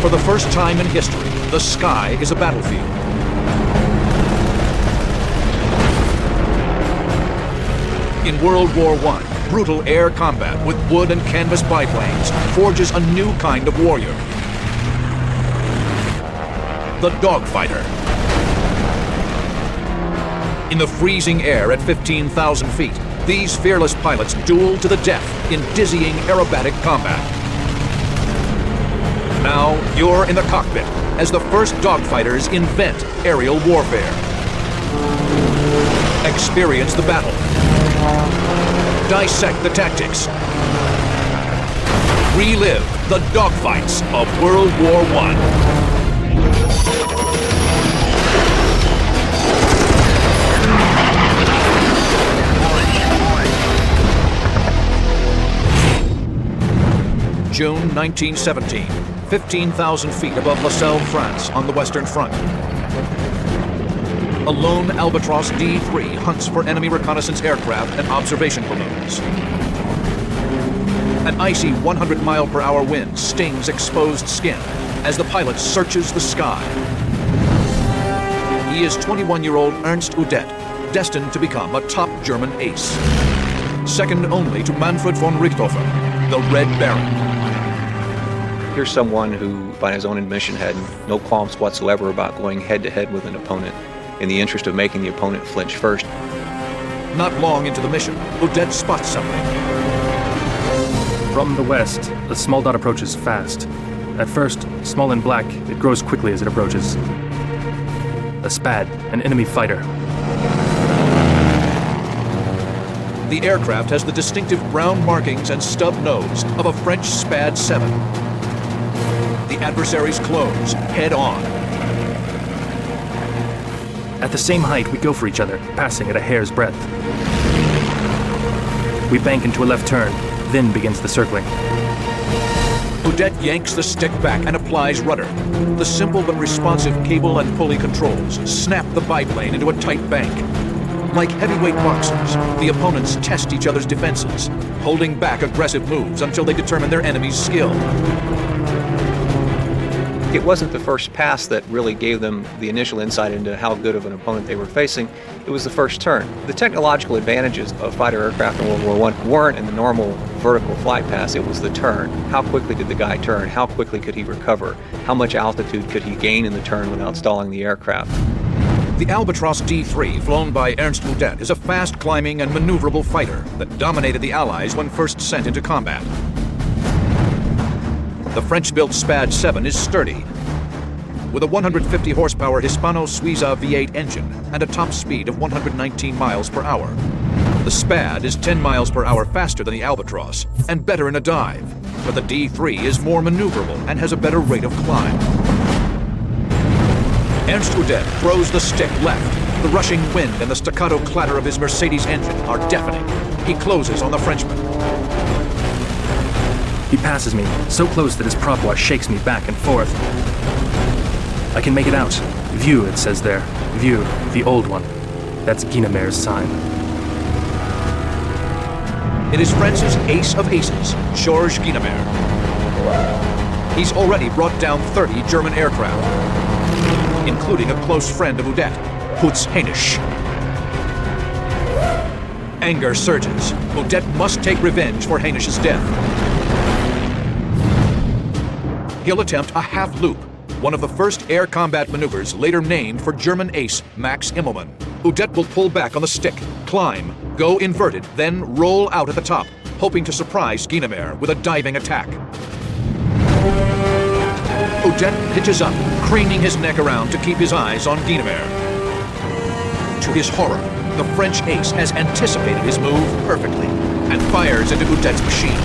For the first time in history, the sky is a battlefield. In World War I, brutal air combat with wood and canvas biplanes forges a new kind of warrior. The Dogfighter. In the freezing air at 15,000 feet, these fearless pilots duel to the death in dizzying aerobatic combat. Now, you're in the cockpit as the first Dogfighters invent aerial warfare. Experience the battle. Dissect the tactics. Relive the dogfights of World War I. June 1917, 15,000 feet above La Selle, France, on the Western Front. A lone Albatros D-3 hunts for enemy reconnaissance aircraft and observation balloons. An icy 100-mile-per-hour wind stings exposed skin as the pilot searches the sky. He is 21-year-old Ernst Udet, destined to become a top German ace. Second only to Manfred von Richthofen, the Red Baron. Here's someone who, by his own admission, had no qualms whatsoever about going head-to-head with an opponent in the interest of making the opponent flinch first. Not long into the mission, Udet spots something. From the west, a small dot approaches fast. At first, small and black, it grows quickly as it approaches. A Spad, an enemy fighter. The aircraft has the distinctive brown markings and stub nose of a French Spad 7. The adversaries close, head on. At the same height, we go for each other, passing at a hair's breadth. We bank into a left turn, then begins the circling. Udet yanks the stick back and applies rudder. The simple but responsive cable and pulley controls snap the biplane into a tight bank. Like heavyweight boxers, the opponents test each other's defenses, holding back aggressive moves until they determine their enemy's skill. It wasn't the first pass that really gave them the initial insight into how good of an opponent they were facing. It was the first turn. The technological advantages of fighter aircraft in World War I weren't in the normal vertical flight pass. It was the turn. How quickly did the guy turn? How quickly could he recover? How much altitude could he gain in the turn without stalling the aircraft? The Albatros D-3, flown by Ernst Udet, is a fast-climbing and maneuverable fighter that dominated the Allies when first sent into combat. The French-built Spad 7 is sturdy, with a 150-horsepower Hispano-Suiza V8 engine and a top speed of 119 miles per hour. The Spad is 10 miles per hour faster than the Albatros and better in a dive, but the D-3 is more maneuverable and has a better rate of climb. Ernst Udet throws the stick left. The rushing wind and the staccato clatter of his Mercedes engine are deafening. He closes on the Frenchman. He passes me, so close that his prop wash shakes me back and forth. I can make it out. View, it says there. View, the old one. That's Guynemer's sign. It is France's ace of aces, Georges Guynemer. He's already brought down 30 German aircraft, including a close friend of Udet, Hutz Hainisch. Anger surges. Udet must take revenge for Hainisch's death. He'll attempt a half-loop, one of the first air combat maneuvers later named for German ace Max Immelmann. Udet will pull back on the stick, climb, go inverted, then roll out at the top, hoping to surprise Guynemer with a diving attack. Udet pitches up, craning his neck around to keep his eyes on Guynemer. To his horror, the French ace has anticipated his move perfectly and fires into Udet's machine.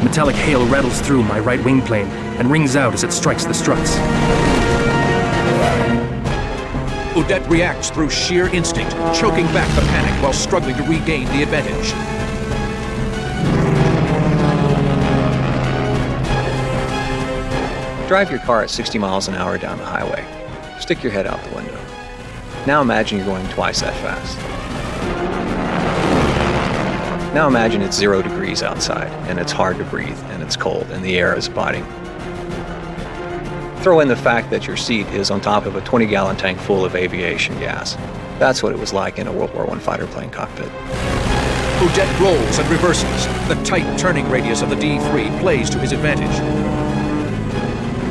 Metallic hail rattles through my right wing plane and rings out as it strikes the struts. Udet reacts through sheer instinct, choking back the panic while struggling to regain the advantage. Drive your car at 60 miles an hour down the highway. Stick your head out the window. Now imagine you're going twice that fast. Now imagine it's 0 degrees outside, and it's hard to breathe, and it's cold, and the air is biting. Throw in the fact that your seat is on top of a 20-gallon tank full of aviation gas. That's what it was like in a World War I fighter plane cockpit. Udet rolls and reverses. The tight turning radius of the D-3 plays to his advantage.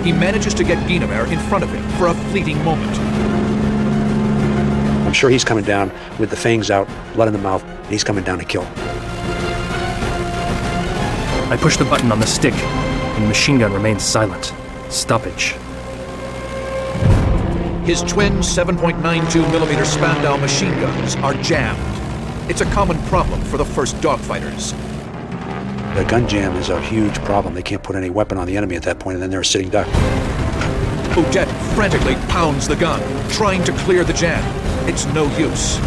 He manages to get Guynemer in front of him for a fleeting moment. I'm sure he's coming down with the fangs out, blood in the mouth, and he's coming down to kill. I push the button on the stick, and the machine gun remains silent. Stoppage. His twin 7.92mm Spandau machine guns are jammed. It's a common problem for the first Dogfighters. The gun jam is a huge problem. They can't put any weapon on the enemy at that point, and then they're a sitting duck. Udet frantically pounds the gun, trying to clear the jam. It's no use.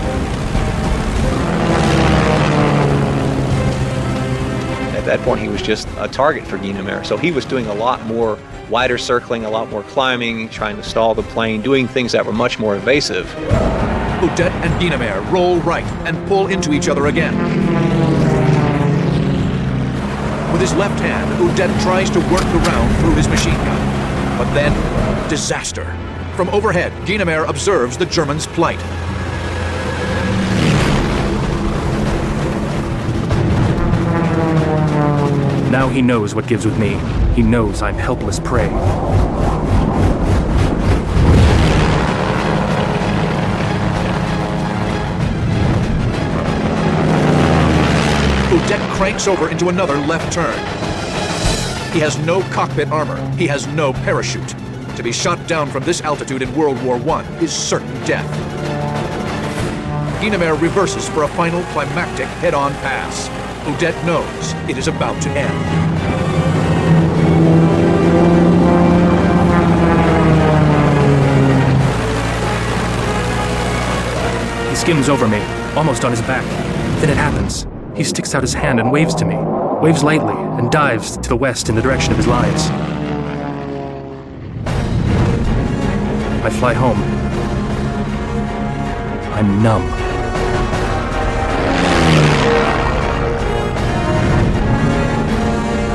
At that point, he was just a target for Guynemer, so he was doing a lot more wider circling, a lot more climbing, trying to stall the plane, doing things that were much more evasive. Udet and Guynemer roll right and pull into each other again. With his left hand, Udet tries to work the round through his machine gun. But then, disaster. From overhead, Guynemer observes the German's plight. Now he knows what gives with me. He knows I'm helpless prey. Udet cranks over into another left turn. He has no cockpit armor. He has no parachute. To be shot down from this altitude in World War I is certain death. Guynemer reverses for a final climactic head-on pass. Udet knows it is about to end. He skims over me, almost on his back. Then it happens. He sticks out his hand and waves to me, waves lightly, and dives to the west in the direction of his lines. I fly home. I'm numb.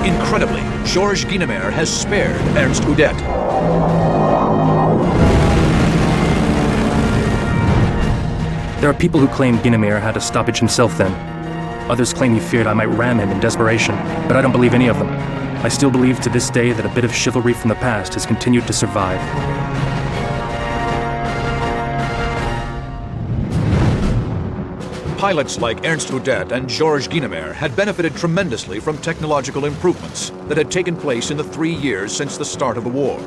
Incredibly, Georges Guynemer has spared Ernst Udet. There are people who claim Guynemer had a stoppage himself then. Others claim he feared I might ram him in desperation, but I don't believe any of them. I still believe to this day that a bit of chivalry from the past has continued to survive. Pilots like Ernst Udet and Georges Guynemer had benefited tremendously from technological improvements that had taken place in the 3 years since the start of the war.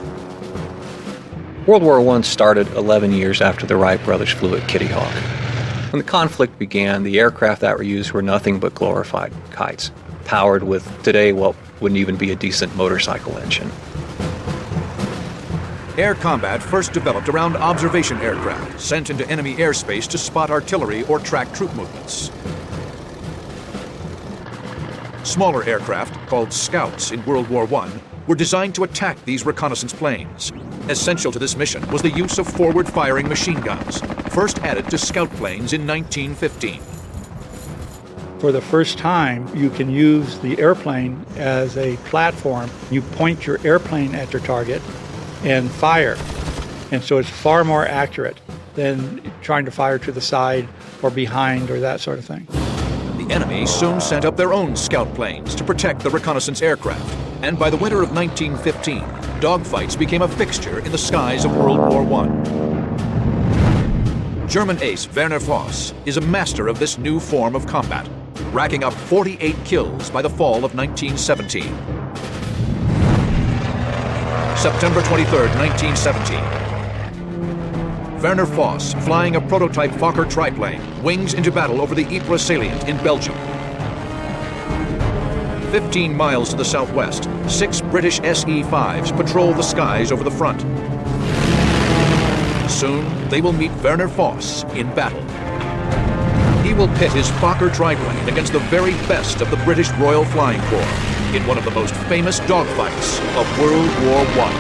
World War I started 11 years after the Wright brothers flew at Kitty Hawk. When the conflict began, the aircraft that were used were nothing but glorified kites, powered with, today, what wouldn't even be a decent motorcycle engine. Air combat first developed around observation aircraft sent into enemy airspace to spot artillery or track troop movements. Smaller aircraft, called scouts in World War I, were designed to attack these reconnaissance planes. Essential to this mission was the use of forward-firing machine guns, first added to scout planes in 1915. For the first time, you can use the airplane as a platform. You point your airplane at your target and fire. And so it's far more accurate than trying to fire to the side or behind or that sort of thing. The enemy soon sent up their own scout planes to protect the reconnaissance aircraft. And by the winter of 1915, dogfights became a fixture in the skies of World War I. German ace Werner Voss is a master of this new form of combat, racking up 48 kills by the fall of 1917. September 23, 1917. Werner Voss, flying a prototype Fokker triplane, wings into battle over the Ypres salient in Belgium. 15 miles to the southwest, 6 British SE-5s patrol the skies over the front. Soon, they will meet Werner Voss in battle. He will pit his Fokker triplane against the very best of the British Royal Flying Corps in one of the most famous dogfights of World War I.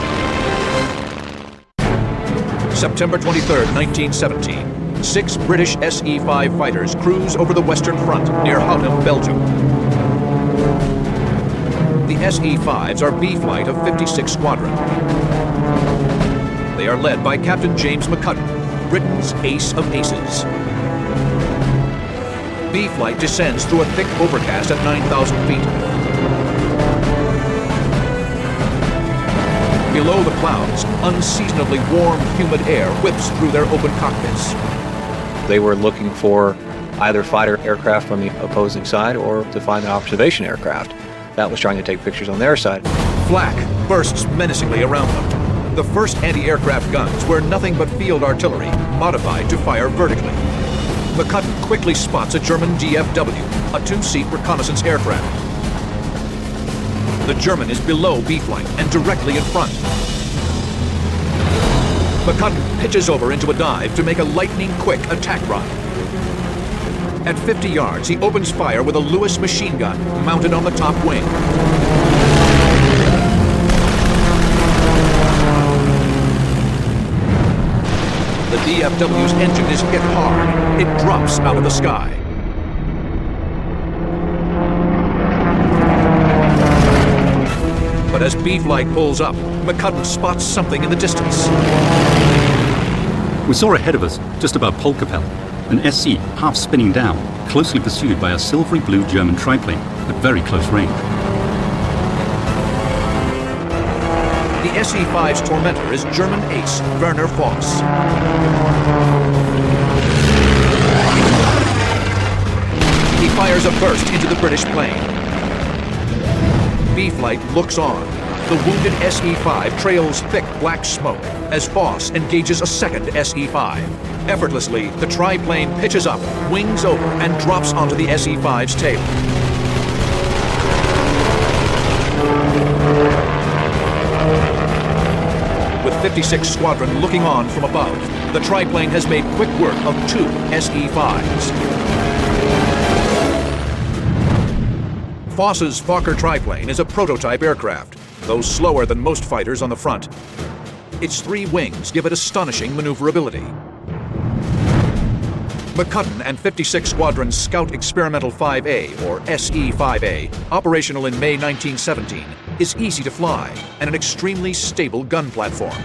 September 23, 1917. 6 British SE-5 fighters cruise over the Western Front near Houten, Belgium. The SE-5s are B Flight of 56 Squadron. They are led by Captain James McCudden, Britain's ace of aces. B Flight descends through a thick overcast at 9,000 feet. Below the clouds, unseasonably warm, humid air whips through their open cockpits. They were looking for either fighter aircraft from the opposing side or to find an observation aircraft that was trying to take pictures on their side. Flak bursts menacingly around them. The first anti-aircraft guns were nothing but field artillery, modified to fire vertically. McCudden quickly spots a German DFW, a two-seat reconnaissance aircraft. The German is below B Flight and directly in front. McCudden pitches over into a dive to make a lightning-quick attack run. At 50 yards, he opens fire with a Lewis machine gun mounted on the top wing. The DFW's engine is hit hard. It drops out of the sky. But as B Flight pulls up, McCudden spots something in the distance. We saw ahead of us, just above Polkapelle, an SC half spinning down, closely pursued by a silvery blue German triplane at very close range. The SE-5's tormentor is German ace Werner Voss. He fires a burst into the British plane. B Flight looks on. The wounded SE-5 trails thick black smoke as Voss engages a second SE-5. Effortlessly, the triplane pitches up, wings over, and drops onto the SE-5's tail. With 56 Squadron looking on from above, the triplane has made quick work of 2 SE-5s. Voss's Fokker triplane is a prototype aircraft, though slower than most fighters on the front. Its 3 wings give it astonishing maneuverability. McCudden and 56 Squadron's Scout Experimental 5A, or SE-5A, operational in May 1917, is easy to fly and an extremely stable gun platform.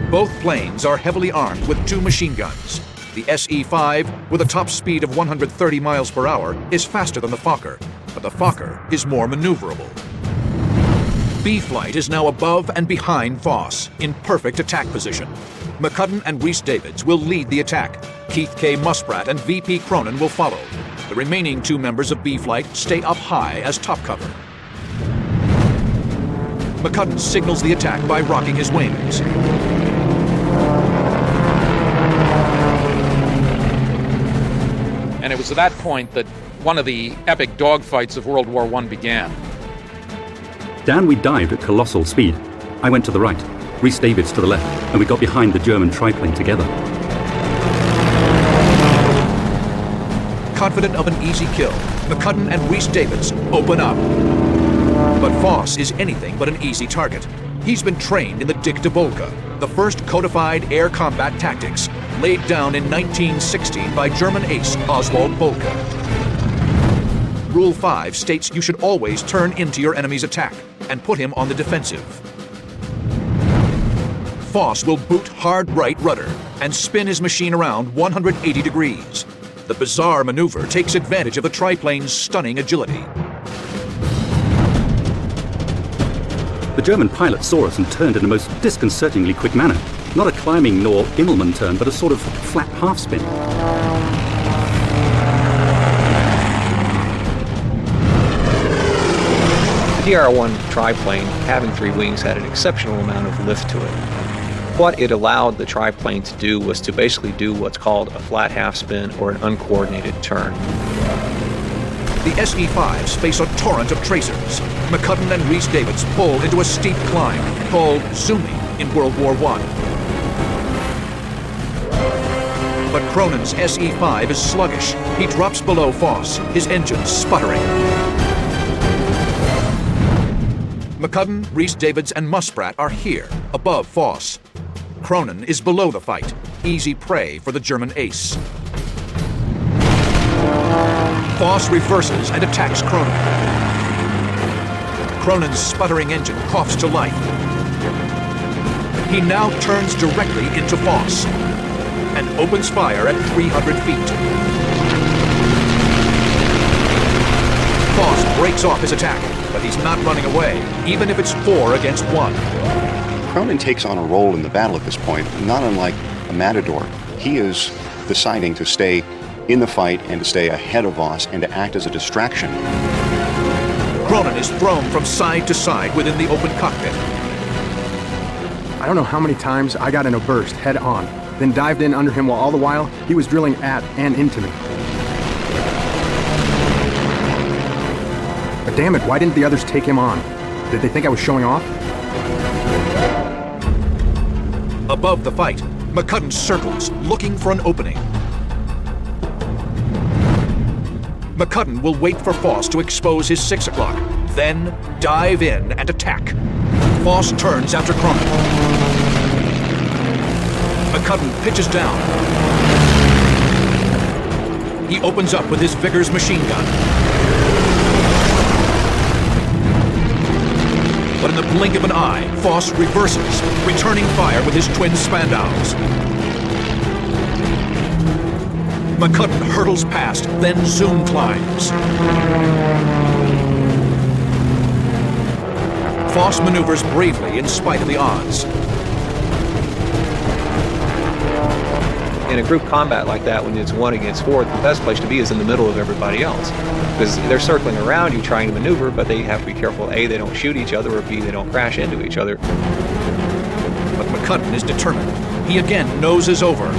Both planes are heavily armed with 2 machine guns. The SE-5, with a top speed of 130 miles per hour, is faster than the Fokker, but the Fokker is more maneuverable. B Flight is now above and behind Voss, in perfect attack position. McCudden and Rhys-Davids will lead the attack. Keith K. Muspratt and VP Cronin will follow. The remaining 2 members of B Flight stay up high as top cover. McCudden signals the attack by rocking his wings. And it was at that point that one of the epic dogfights of World War I began. Down we dived at colossal speed. I went to the right, Rhys-Davids to the left, and we got behind the German triplane together. Confident of an easy kill, McCudden and Rhys-Davids open up. But Voss is anything but an easy target. He's been trained in the Dick de Bolke, the first codified air combat tactics, laid down in 1916 by German ace Oswald Bolke. Rule 5 states you should always turn into your enemy's attack and put him on the defensive. Voss will boot hard right rudder and spin his machine around 180 degrees. The bizarre maneuver takes advantage of the triplane's stunning agility. The German pilot saw us and turned in a most disconcertingly quick manner. Not a climbing nor Immelmann turn, but a sort of flat half spin. The DR-1 triplane, having 3 wings, had an exceptional amount of lift to it. What it allowed the triplane to do was to basically do what's called a flat half spin or an uncoordinated turn. The SE-5s face a torrent of tracers. McCudden and Rhys-Davids pull into a steep climb called zooming in World War I. But Cronin's SE-5 is sluggish. He drops below Voss, his engines sputtering. McCudden, Rhys-Davids, and Muspratt are here, above Voss. Cronin is below the fight, easy prey for the German ace. Voss reverses and attacks Cronin. Cronin's sputtering engine coughs to life. He now turns directly into Voss and opens fire at 300 feet. Voss breaks off his attack, but he's not running away, even if it's 4 against 1. Cronin takes on a role in the battle at this point, not unlike a matador. He is deciding to stay in the fight and to stay ahead of Voss and to act as a distraction. Cronin is thrown from side to side within the open cockpit. I don't know how many times I got in a burst head on, then dived in under him while all the while he was drilling at and into me. But damn it, why didn't the others take him on? Did they think I was showing off? Above the fight, McCudden circles, looking for an opening. McCudden will wait for Voss to expose his 6 o'clock, then dive in and attack. Voss turns after Cronin. McCudden pitches down. He opens up with his Vickers machine gun. But in the blink of an eye, Voss reverses, returning fire with his twin Spandaus. McCudden hurtles past, then zoom climbs. Voss maneuvers bravely in spite of the odds. In a group combat like that, when it's 1 against 4, the best place to be is in the middle of everybody else. Because they're circling around you trying to maneuver, but they have to be careful, A, they don't shoot each other, or B, they don't crash into each other. But McCudden is determined. He again noses over.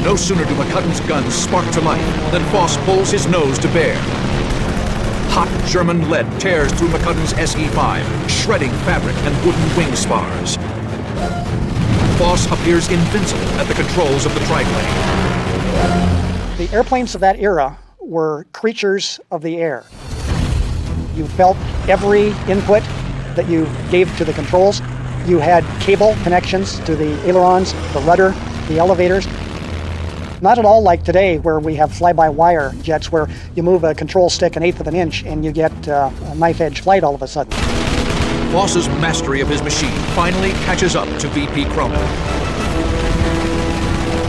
No sooner do McCudden's guns spark to life than Voss pulls his nose to bear. Hot German lead tears through McCudden's SE-5, shredding fabric and wooden wing spars. Voss appears invincible at the controls of the triplane. The airplanes of that era were creatures of the air. You felt every input that you gave to the controls. You had cable connections to the ailerons, the rudder, the elevators. Not at all like today, where we have fly-by-wire jets where you move a control stick 1/8 of an inch and you get a knife-edge flight all of a sudden. Voss's mastery of his machine finally catches up to VP Cronin.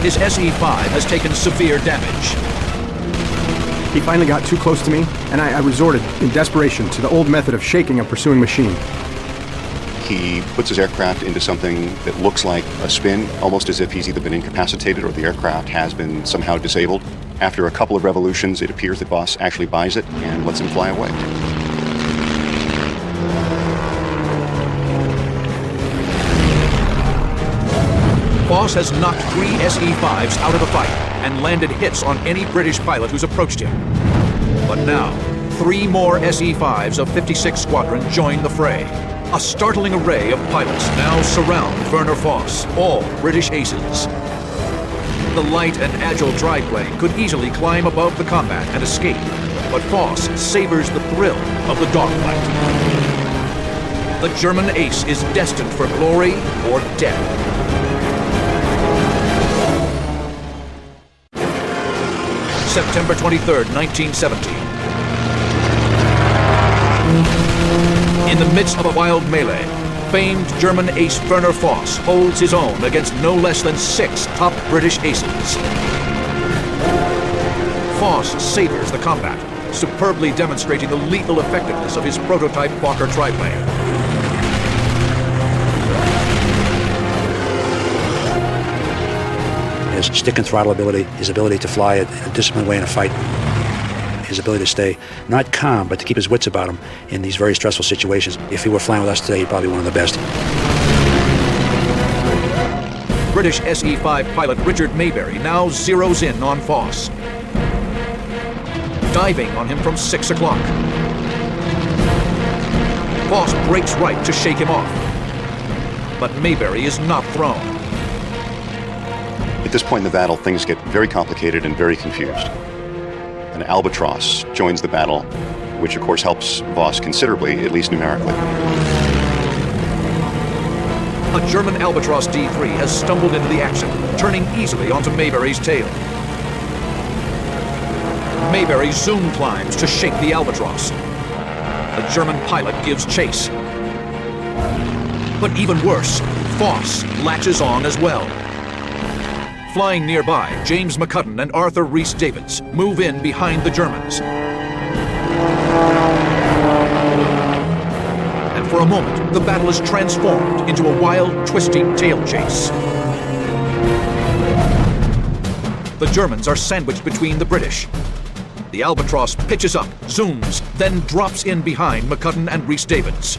His SE-5 has taken severe damage. He finally got too close to me, and I resorted, in desperation, to the old method of shaking a pursuing machine. He puts his aircraft into something that looks like a spin, almost as if he's either been incapacitated or the aircraft has been somehow disabled. After a couple of revolutions, it appears that Voss actually buys it and lets him fly away. Voss has knocked 3 SE-5s out of the fight and landed hits on any British pilot who's approached him. But now, 3 more SE-5s of 56 Squadron join the fray. A startling array of pilots now surround Werner Voss, all British aces. The light and agile triplane could easily climb above the combat and escape, but Voss savors the thrill of the dogfight. The German ace is destined for glory or death. September 23rd, 1970. In the midst of a wild melee, famed German ace Werner Voss holds his own against no less than 6 top British aces. Voss savors the combat, superbly demonstrating the lethal effectiveness of his prototype Fokker triplane. His stick and throttle ability, his ability to fly in a disciplined way in a fight, his ability to stay not calm, but to keep his wits about him in these very stressful situations. If he were flying with us today, he'd probably be one of the best. British SE-5 pilot Richard Mayberry now zeroes in on Voss, diving on him from 6 o'clock. Voss breaks right to shake him off, but Mayberry is not thrown. At this point in the battle, things get very complicated and very confused. An albatross joins the battle which of course helps Voss considerably, at least numerically. A German Albatros D3 has stumbled into the action, turning easily onto Mayberry's tail. Mayberry zoom climbs to shake the Albatross. The German pilot gives chase. But even worse, Voss latches on as well. Flying nearby, James McCudden and Arthur Rhys-Davids move in behind the Germans. And for a moment, the battle is transformed into a wild, twisting tail chase. The Germans are sandwiched between the British. The Albatross pitches up, zooms, then drops in behind McCudden and Rhys-Davids.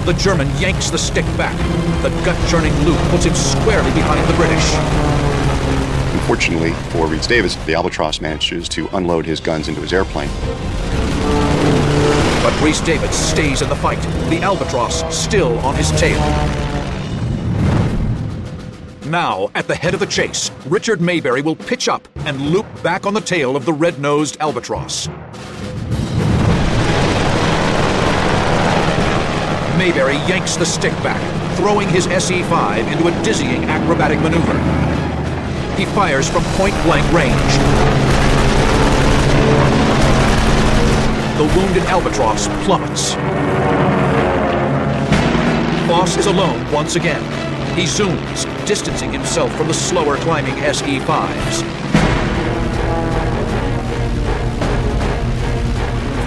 The German yanks the stick back. The gut-churning loop puts him squarely behind the British. Unfortunately for Rhys-Davids, the Albatross manages to unload his guns into his airplane. But Rhys-Davids stays in the fight, the Albatross still on his tail. Now, at the head of the chase, Richard Mayberry will pitch up and loop back on the tail of the red-nosed Albatross. Mayberry yanks the stick back, throwing his SE-5 into a dizzying acrobatic maneuver. He fires from point-blank range. The wounded Albatross plummets. Voss is alone once again. He zooms, distancing himself from the slower climbing SE-5s.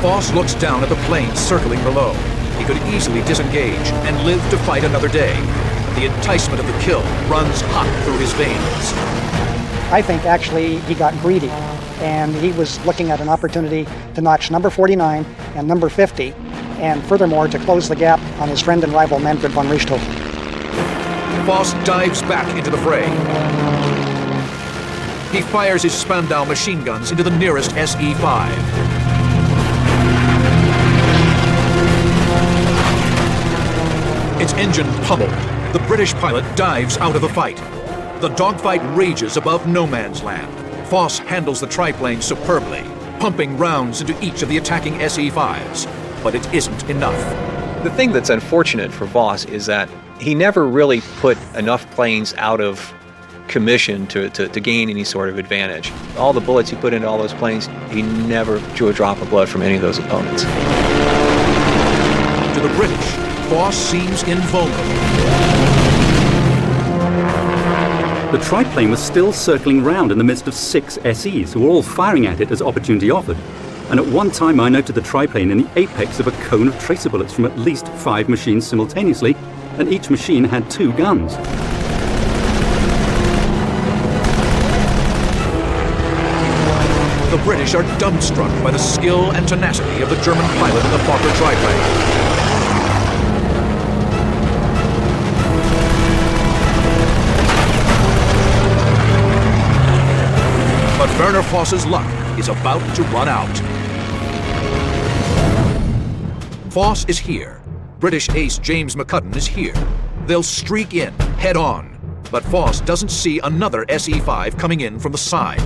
Voss looks down at the planes circling below. He could easily disengage and live to fight another day. The enticement of the kill runs hot through his veins. I think actually he got greedy, and he was looking at an opportunity to notch number 49 and number 50, and furthermore to close the gap on his friend and rival Manfred von Richthofen. Voss dives back into the fray. He fires his Spandau machine guns into the nearest SE-5. Its engine pummeled. The British pilot dives out of the fight. The dogfight rages above no man's land. Voss handles the triplane superbly, pumping rounds into each of the attacking SE-5s. But it isn't enough. The thing that's unfortunate for Voss is that he never really put enough planes out of commission to gain any sort of advantage. All the bullets he put into all those planes, he never drew a drop of blood from any of those opponents. To the British, Voss seems invulnerable. The triplane was still circling round in the midst of 6 SEs who were all firing at it as opportunity offered. And at one time I noted the triplane in the apex of a cone of tracer bullets from at least 5 machines simultaneously, and each machine had 2 guns. The British are dumbstruck by the skill and tenacity of the German pilot in the Fokker triplane. But Werner Voss's luck is about to run out. Voss is here. British ace James McCudden is here. They'll streak in, head on. But Voss doesn't see another SE-5 coming in from the side.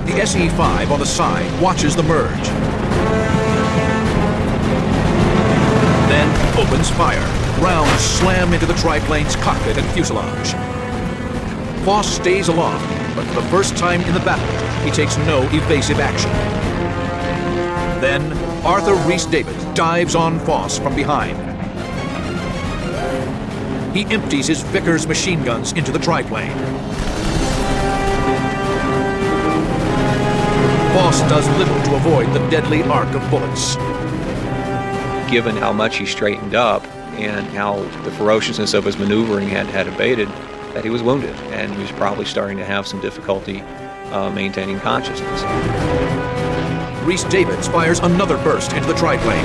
The SE-5 on the side watches the merge. Then opens fire. Rounds slam into the triplane's cockpit and fuselage. Voss stays aloft, but for the first time in the battle, he takes no evasive action. Then, Arthur Rhys-Davids dives on Voss from behind. He empties his Vickers machine guns into the triplane. Voss does little to avoid the deadly arc of bullets. Given how much he straightened up and how the ferociousness of his maneuvering had abated, that he was wounded, and he was probably starting to have some difficulty maintaining consciousness. Rhys-Davids fires another burst into the triplane,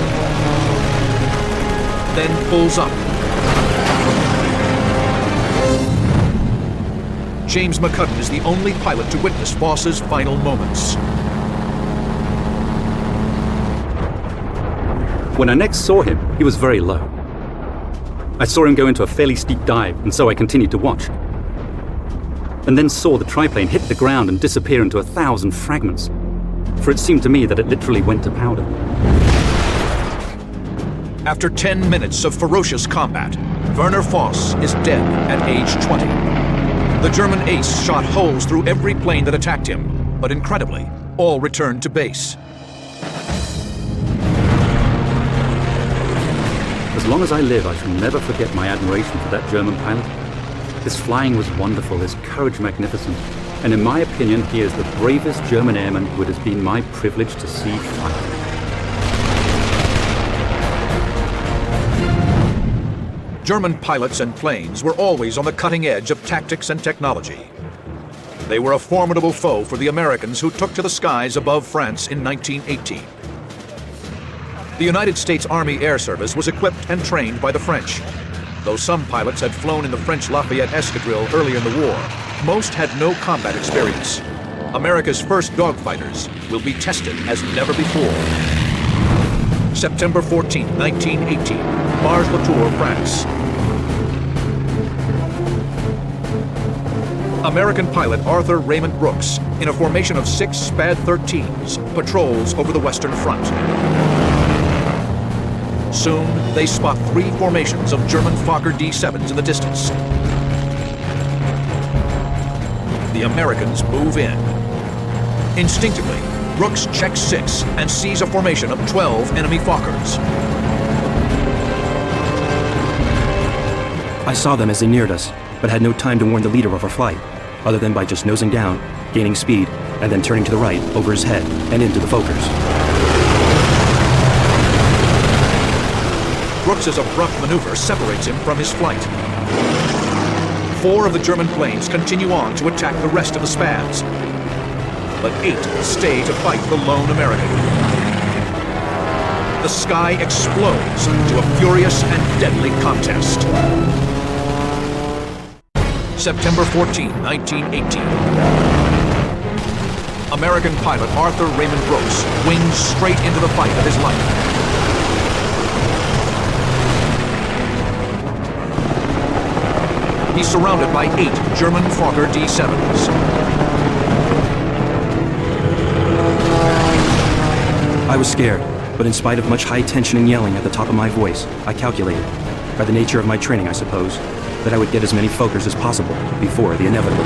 then pulls up. James McCudden is the only pilot to witness Voss's final moments. When I next saw him, he was very low. I saw him go into a fairly steep dive, and so I continued to watch. and then saw the triplane hit the ground and disappear into 1,000 fragments. For it seemed to me that it literally went to powder. After 10 minutes of ferocious combat, Werner Voss is dead at age 20. The German ace shot holes through every plane that attacked him, but incredibly, all returned to base. As long as I live, I shall never forget my admiration for that German pilot. His flying was wonderful, his courage magnificent, and in my opinion, he is the bravest German airman who it has been my privilege to see fight. German pilots and planes were always on the cutting edge of tactics and technology. They were a formidable foe for the Americans who took to the skies above France in 1918. The United States Army Air Service was equipped and trained by the French. Though some pilots had flown in the French Lafayette Escadrille early in the war, most had no combat experience. America's first Dogfighters will be tested as never before. September 14, 1918, Mars-la-Tour, France. American pilot Arthur Raymond Brooks, in a formation of 6 SPAD 13s, patrols over the Western Front. Soon, they spot 3 formations of German Fokker D-7s in the distance. The Americans move in. Instinctively, Brooks checks 6 and sees a formation of 12 enemy Fokkers. I saw them as they neared us, but had no time to warn the leader of our flight, other than by just nosing down, gaining speed, and then turning to the right, over his head, and into the Fokkers. Brooks's abrupt maneuver separates him from his flight. 4 of the German planes continue on to attack the rest of the SPADs, but 8 stay to fight the lone American. The sky explodes to a furious and deadly contest. September 14, 1918. American pilot Arthur Raymond Brooks wings straight into the fight of his life. He's surrounded by 8 German Fokker D-7s. I was scared, but in spite of much high tension and yelling at the top of my voice, I calculated, by the nature of my training I suppose, that I would get as many Fokkers as possible before the inevitable.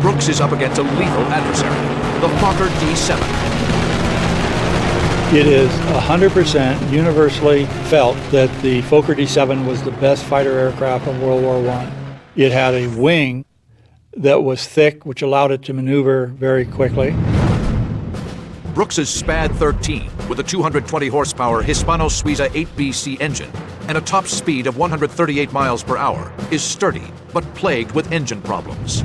Brooks is up against a lethal adversary, the Fokker D-7. It is 100% universally felt that the Fokker D-7 was the best fighter aircraft of World War I. It had a wing that was thick, which allowed it to maneuver very quickly. Brooks's SPAD 13, with a 220 horsepower Hispano-Suiza 8BC engine and a top speed of 138 miles per hour, is sturdy but plagued with engine problems.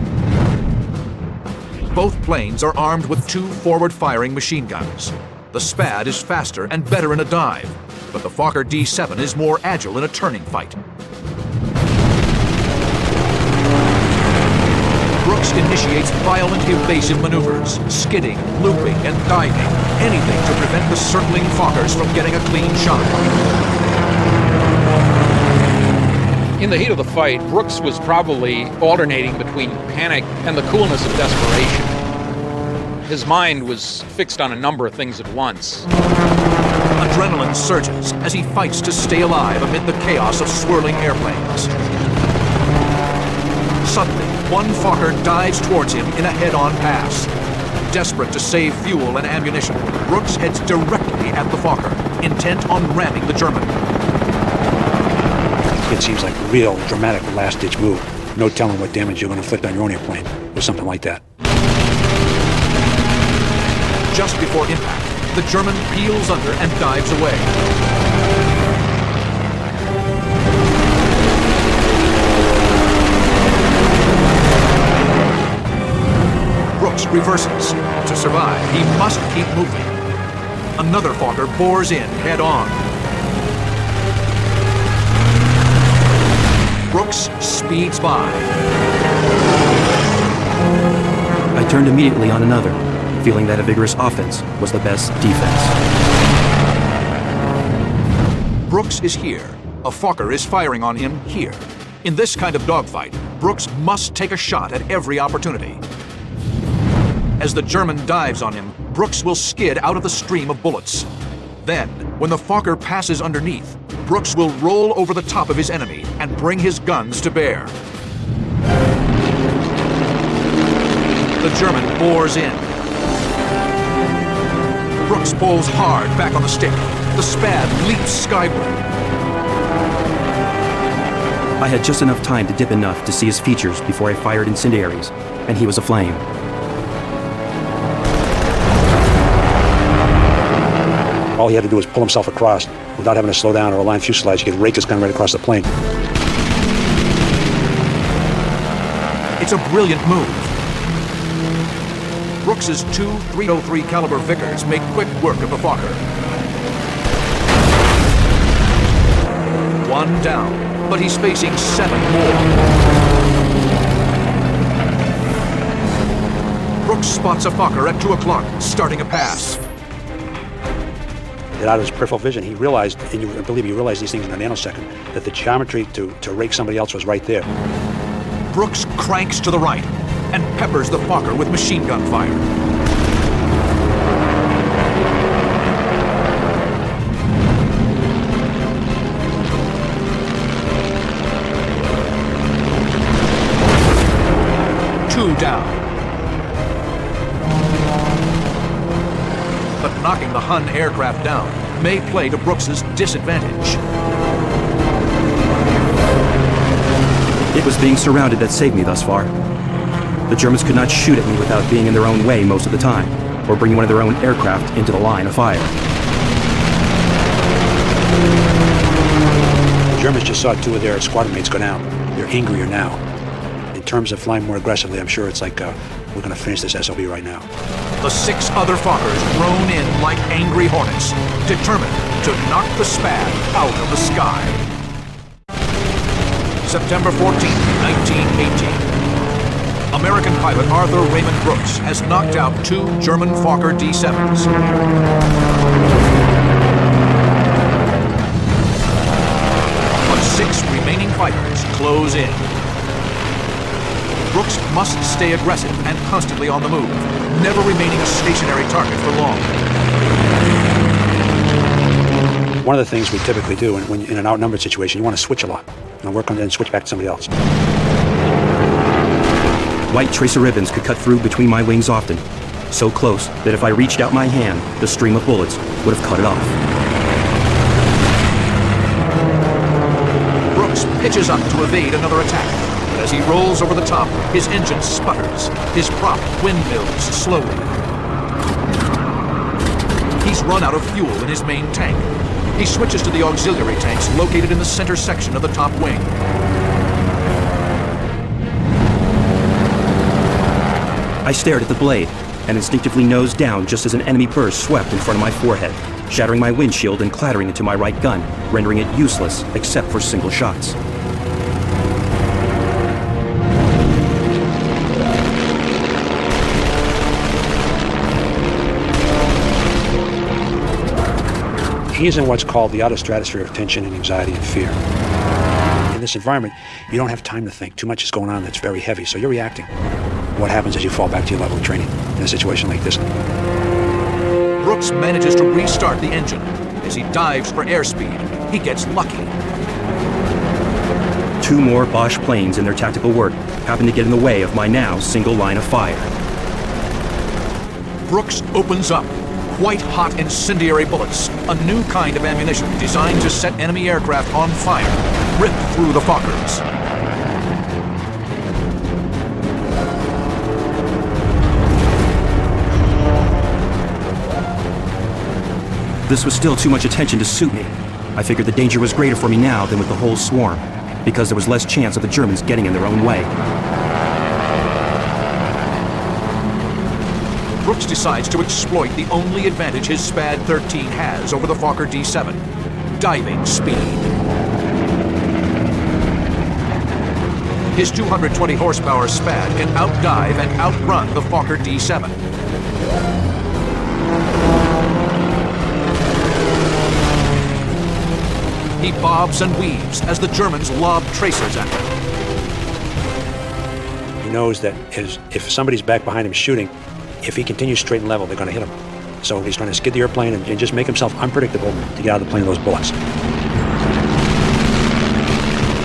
Both planes are armed with 2 forward-firing machine guns. The SPAD is faster and better in a dive, but the Fokker D-7 is more agile in a turning fight. Brooks initiates violent evasive maneuvers, skidding, looping, and diving, anything to prevent the circling Fokkers from getting a clean shot. In the heat of the fight, Brooks was probably alternating between panic and the coolness of desperation. His mind was fixed on a number of things at once. Adrenaline surges as he fights to stay alive amid the chaos of swirling airplanes. Suddenly, one Fokker dives towards him in a head-on pass. Desperate to save fuel and ammunition, Brooks heads directly at the Fokker, intent on ramming the German. It seems like a real dramatic last-ditch move. No telling what damage you're going to inflict on your own airplane or something like that. Just before impact, the German peels under and dives away. Brooks reverses. To survive, he must keep moving. Another Fokker bores in head-on. Brooks speeds by. I turned immediately on another, feeling that a vigorous offense was the best defense. Brooks is here, A Fokker is firing on him here. In this kind of dogfight, Brooks must take a shot at every opportunity. As the German dives on him, Brooks will skid out of the stream of bullets. Then, when the Fokker passes underneath, Brooks will roll over the top of his enemy and bring his guns to bear. The German bores in. Brooks pulls hard back on the stick. The Spad leaps skyward. I had just enough time to dip enough to see his features before I fired incendiaries, and he was aflame. All he had to do was pull himself across without having to slow down or align fuselage. He could rake his gun right across the plane. It's a brilliant move. Brooks's two .303 caliber Vickers make quick work of the Fokker. One down, but he's facing 7 more. Brooks spots a Fokker at 2 o'clock, starting a pass. Out of his peripheral vision, he realized, and I believe he realized these things in a nanosecond, that the geometry to rake somebody else was right there. Brooks cranks to the right and peppers the Fokker with machine gun fire. Two down. But knocking the Hun aircraft down may play to Brooks's disadvantage. It was being surrounded that saved me thus far. The Germans could not shoot at me without being in their own way most of the time, or bringing one of their own aircraft into the line of fire. The Germans just saw 2 of their squadron mates go down. They're angrier now. In terms of flying more aggressively, I'm sure it's like, we're going to finish this SOB right now. The 6 other Fokkers drone in like angry hornets, determined to knock the Spad out of the sky. September 14, 1918. American pilot Arthur Raymond Brooks has knocked out 2 German Fokker D-7s. But 6 remaining fighters close in. Brooks must stay aggressive and constantly on the move, never remaining a stationary target for long. One of the things we typically do when in an outnumbered situation, you want to switch a lot. And work on it and switch back to somebody else. White tracer ribbons could cut through between my wings often, so close that if I reached out my hand, the stream of bullets would have cut it off. Brooks pitches up to evade another attack. But as he rolls over the top, his engine sputters. His prop windmills slowly. He's run out of fuel in his main tank. He switches to the auxiliary tanks located in the center section of the top wing. I stared at the blade and instinctively nosed down just as an enemy burst swept in front of my forehead, shattering my windshield and clattering into my right gun, rendering it useless except for single shots. He's in what's called the outer stratosphere of tension and anxiety and fear. In this environment, you don't have time to think. Too much is going on that's very heavy, so you're reacting. What happens is you fall back to your level of training in a situation like this. Brooks manages to restart the engine. As he dives for airspeed, he gets lucky. 2 more Bosch planes in their tactical work happened to get in the way of my now single line of fire. Brooks opens up. White hot incendiary bullets, a new kind of ammunition designed to set enemy aircraft on fire, rip through the Fokkers. This was still too much attention to suit me. I figured the danger was greater for me now than with the whole swarm, because there was less chance of the Germans getting in their own way. Brooks decides to exploit the only advantage his Spad 13 has over the Fokker D7, diving speed. His 220 horsepower Spad can outdive and outrun the Fokker D7. He bobs and weaves as the Germans lob tracers at him. He knows that if somebody's back behind him shooting, if he continues straight and level, they're going to hit him. So he's trying to skid the airplane and just make himself unpredictable to get out of the plane with those bullets.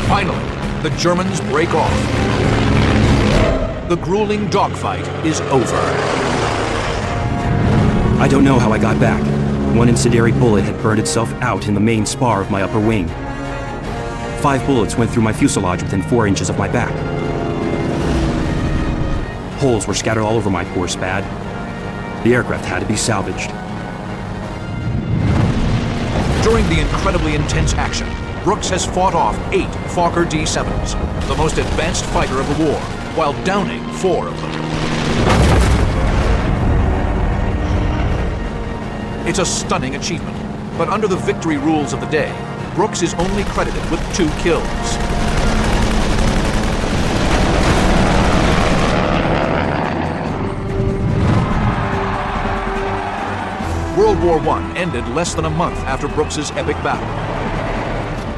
Finally, the Germans break off. The grueling dogfight is over. I don't know how I got back. One incendiary bullet had burned itself out in the main spar of my upper wing. 5 bullets went through my fuselage within 4 inches of my back. Holes were scattered all over my poor Spad. The aircraft had to be salvaged. During the incredibly intense action, Brooks has fought off 8 Fokker D-7s, the most advanced fighter of the war, while downing 4 of them. It's a stunning achievement, but under the victory rules of the day, Brooks is only credited with 2 kills. World War I ended less than a month after Brooks's epic battle.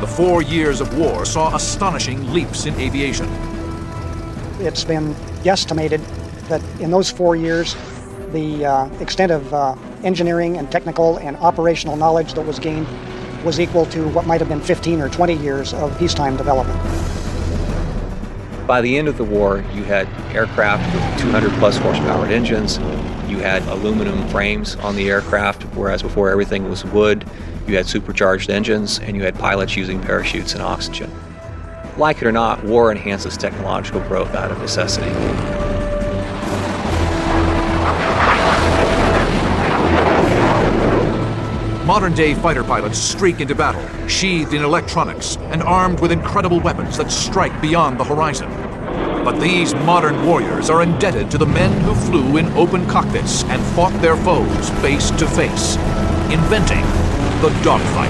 The 4 years of war saw astonishing leaps in aviation. It's been guesstimated that in those 4 years, the extent of engineering and technical and operational knowledge that was gained was equal to what might have been 15 or 20 years of peacetime development. By the end of the war, you had aircraft with 200 plus horsepower engines. You had aluminum frames on the aircraft, whereas before everything was wood. You had supercharged engines, and you had pilots using parachutes and oxygen. Like it or not, war enhances technological growth out of necessity. Modern-day fighter pilots streak into battle, sheathed in electronics and armed with incredible weapons that strike beyond the horizon. But these modern warriors are indebted to the men who flew in open cockpits and fought their foes face to face, inventing the dogfight.